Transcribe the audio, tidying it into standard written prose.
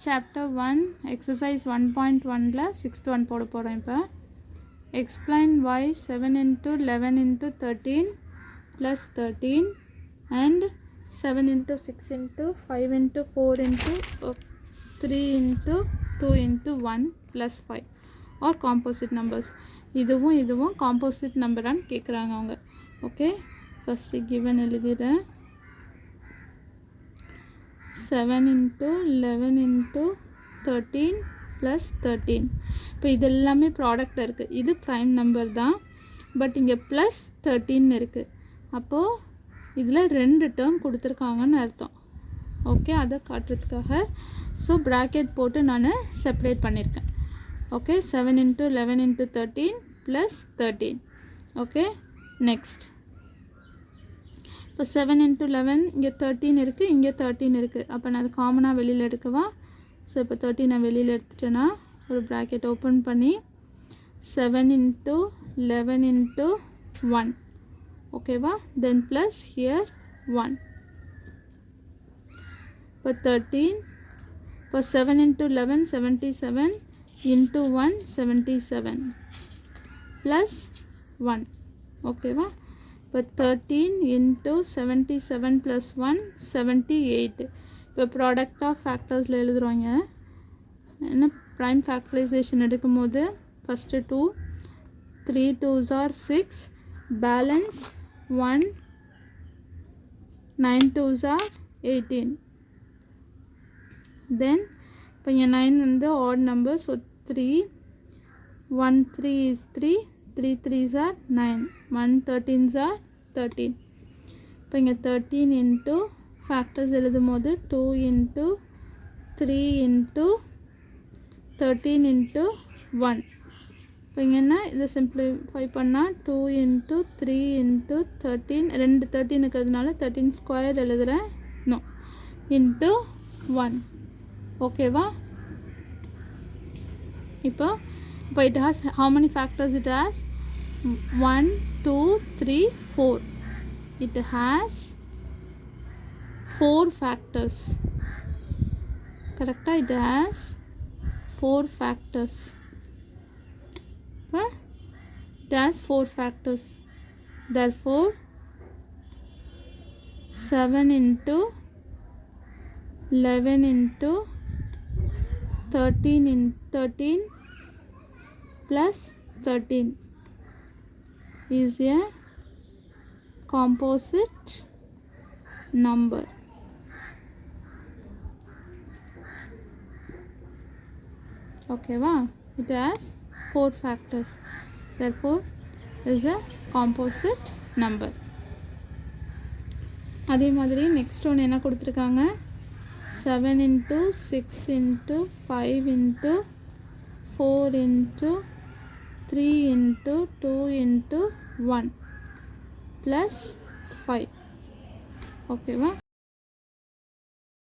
chapter 1 exercise 1.1ல 6th one போட போகிறோம். இப்போ explain why 7 into 11 into 13 plus 13 and 7 into 6 into 5 into 4 into 3 into 2 into 1 plus 5 or composite numbers. இதுவும் composite numberன்னு கேட்குறாங்க அவங்க. Okay, first given எழுதிடுறேன். 7 into 11 into 13 plus 13. இப்போ இது எல்லாமே ப்ராடக்ட் இருக்குது. இது ப்ரைம் நம்பர் தான், பட் இங்கே ப்ளஸ் 13 இருக்குது. அப்போது இதில் 2 டேர்ம் கொடுத்துருக்காங்கன்னு அர்த்தம். ஓகே, அதை காட்டுறதுக்காக ஸோ ப்ராக்கெட் போட்டு நான் செப்பரேட் பண்ணியிருக்கேன். Okay, 7 into 11 into 13 plus 13. Okay, next இப்போ 7 into 11 இங்கே 13 இருக்குது, இங்கே 13 இருக்குது. அப்போ நான் அது காமனாக வெளியில் எடுக்கவா? ஸோ இப்போ 13 நான் வெளியில் எடுத்துட்டேன்னா ஒரு ப்ராக்கெட் ஓப்பன் பண்ணி 7 into 11 into 1. ஓகேவா? தென் ப்ளஸ் ஹியர் 1. இப்போ 13, இப்போ 7 into 11 77 into 1 77 ப்ளஸ் 1. ஓகேவா? இப்போ 13 into 77 plus 1 78. இப்போ ப்ராடக்ட் ஆஃப் ஃபேக்டர்ஸில் எழுதுகிறோங்க. என்ன ப்ரைம் ஃபேக்டரைசேஷன் எடுக்கும்போது first 2, 3 2s are 6, balance 1, 9 2s are 18. தென் இப்போ இங்கே 9 வந்து add number, so 3, 1 3 is 3, 3 3s are 9, 1 13s are 13. இப்போ இங்கே 13 into ஃபேக்டர்ஸ் எழுதும் போது 2 into 3 into 13 into 1. இப்போ இங்கே என்ன, இதை சிம்பிளிஃபை பண்ணால் 2 into 3 into 13, 2 13 இருக்கிறதுனால 13 ஸ்கொயர் எழுதுகிறேன், நோ, into 1. ஓகேவா? இப்போ it has how many factors? It has 1 2 3 4. It has 4 factors. Correct? It has 4 factors. It has 4 factors. Therefore 7 into 11 into 13 in 13 plus 13 is a composite number. Okay, wow. It has 4 factors. Therefore is a composite number. அதே மாதிரி next ஒன்று என்ன கொடுத்துருக்காங்க, 7 into 6 into 5 into 4 into 3 into 2 into 1 plus 5. ஓகேவா?